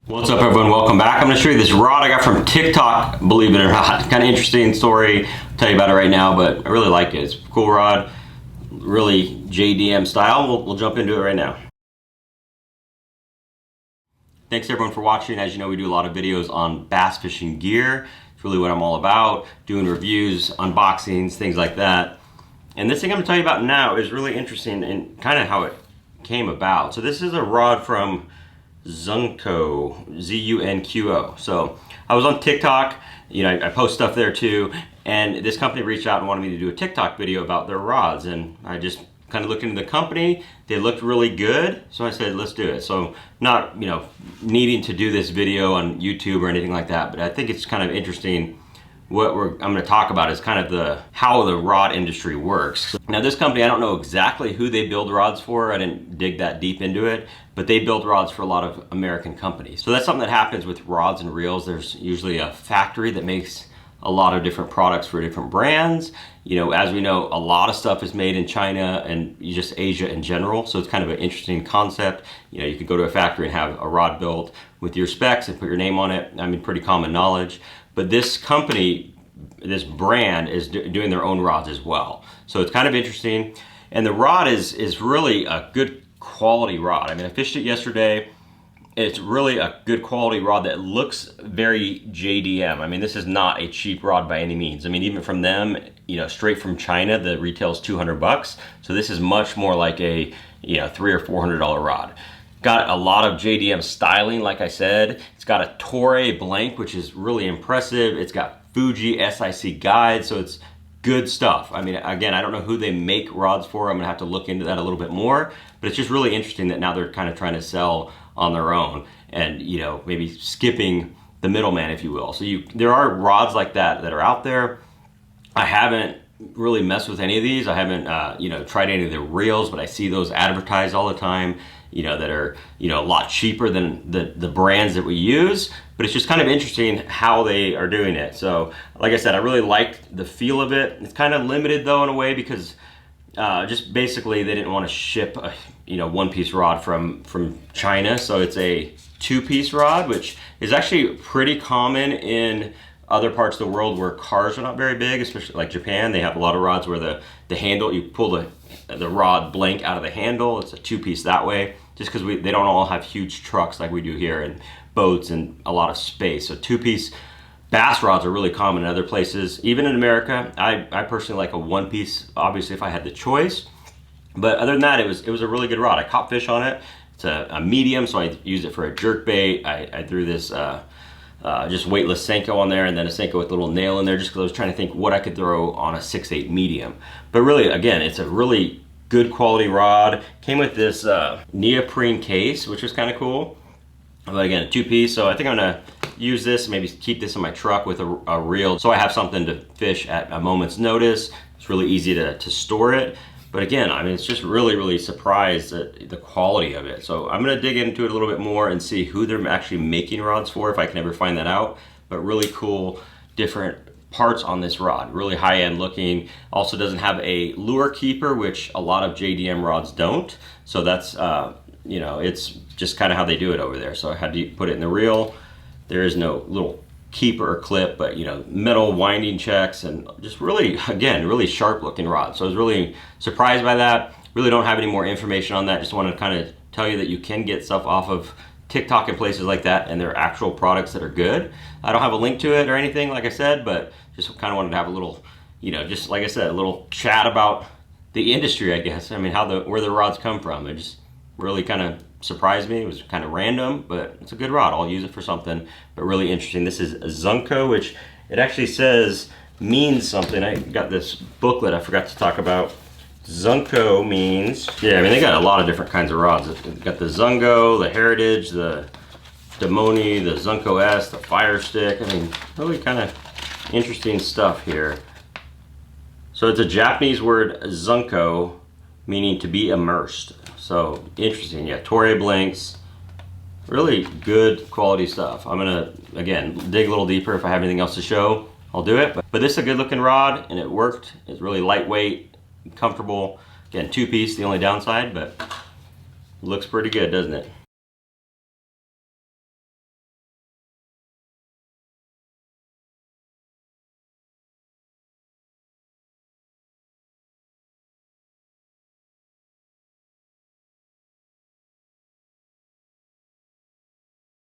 What's up everyone, welcome back. I'm going to show you this rod I got from TikTok, believe it or not. Kind of interesting story, I'll tell you about it right now, but I really like it. It's a cool rod, really JDM style. We'll jump into it right now. Thanks everyone for watching. As you know, we do a lot of videos on bass fishing gear. It's really what I'm all about, doing reviews, unboxings, things like that. And this thing I'm going to tell you about now is really interesting and kind of how it came about. So this is a rod from Zunko, Z-U-N-Q-O. So I was on TikTok, you know, I post stuff there too, and this company reached out and wanted me to do a TikTok video about their rods, and I just kind of looked into the company. They looked really good, so I said, let's do it. So not, you know, needing to do this video on YouTube or anything like that, but I think it's kind of interesting. What I'm going to talk about is kind of how the rod industry works. Now this company, I don't know exactly who they build rods for. I didn't dig that deep into it, but they build rods for a lot of American companies. So that's something that happens with rods and reels. There's usually a factory that makes a lot of different products for different brands. You know, as we know, a lot of stuff is made in China and just Asia in general. So it's kind of an interesting concept. You know, you could go to a factory and have a rod built with your specs and put your name on it. I mean, pretty common knowledge. But this company, this brand is doing their own rods as well. So it's kind of interesting. And the rod is really a good quality rod. I mean, I fished it yesterday. It's really a good quality rod that looks very JDM. I mean, this is not a cheap rod by any means. I mean, even from them, you know, straight from China, the retail's 200 bucks. So this is much more like a, you know, $300 or $400 rod. Got a lot of JDM styling, like I said. It's got a Toray blank, which is really impressive. It's got Fuji SIC guide, so it's good stuff. I mean, again, I don't know who they make rods for. I'm gonna have to look into that a little bit more, but it's just really interesting that now they're kind of trying to sell on their own and, you know, maybe skipping the middleman, if you will. So there are rods like that that are out there. I haven't really messed with any of these. I haven't, you know, tried any of the reels, but I see those advertised all the time, you know, that are, you know, a lot cheaper than the brands that we use. But it's just kind of interesting how they are doing it. So like I said, I really liked the feel of it. It's kind of limited though in a way because just basically they didn't want to ship a, you know, one-piece rod from China. So it's a two-piece rod, which is actually pretty common in other parts of the world where cars are not very big, especially like Japan. They have a lot of rods where the handle, you pull the rod blank out of the handle. It's a two-piece that way, just because they don't all have huge trucks like we do here and boats and a lot of space. So two-piece bass rods are really common in other places. Even in America, I personally like a one-piece, obviously if I had the choice. But other than that, it was a really good rod. I caught fish on it. It's a medium, so I used it for a jerk bait. I threw this just weightless Senko on there, and then a Senko with a little nail in there, just because I was trying to think what I could throw on a 6/8 medium. But really, again, it's a really good quality rod. Came with this neoprene case, which was kind of cool. But again, a two-piece, so I think I'm gonna use this, maybe keep this in my truck with a reel, so I have something to fish at a moment's notice. It's really easy to store it. But again, I mean, it's just really surprised at the quality of it. So I'm gonna dig into it a little bit more and see who they're actually making rods for, if I can ever find that out. But really cool, different parts on this rod. Really high-end looking. Also doesn't have a lure keeper, which a lot of JDM rods don't. So that's, you know, it's just kind of how they do it over there. So I had to put it in the reel. There is no little keeper or clip, but you know, metal winding checks, and just really, again, really sharp looking rod. So I was really surprised by that. Really don't have any more information on that. Just wanted to kind of tell you that you can get stuff off of TikTok and places like that, and they're actual products that are good. I don't have a link to it or anything, like I said, but just kind of wanted to have a little, you know, just like I said, a little chat about the industry, I guess. I mean, where the rods come from. It just really kind of surprised me. It was kind of random, but it's a good rod. I'll use it for something, but really interesting. This is a Zunko, which it actually says means something. I got this booklet I forgot to talk about. Zunko means, yeah, I mean, they got a lot of different kinds of rods. They've got the Zungo, the Heritage, the Demoni, the Zunko S, the Fire Stick. I mean, really kind of interesting stuff here. So it's a Japanese word, Zunko, meaning to be immersed. So interesting, yeah, Toray blanks, really good quality stuff. I'm gonna, again, dig a little deeper. If I have anything else to show, I'll do it. But this is a good looking rod, and it worked. It's really lightweight, comfortable. Again, two-piece, the only downside, but looks pretty good, doesn't it?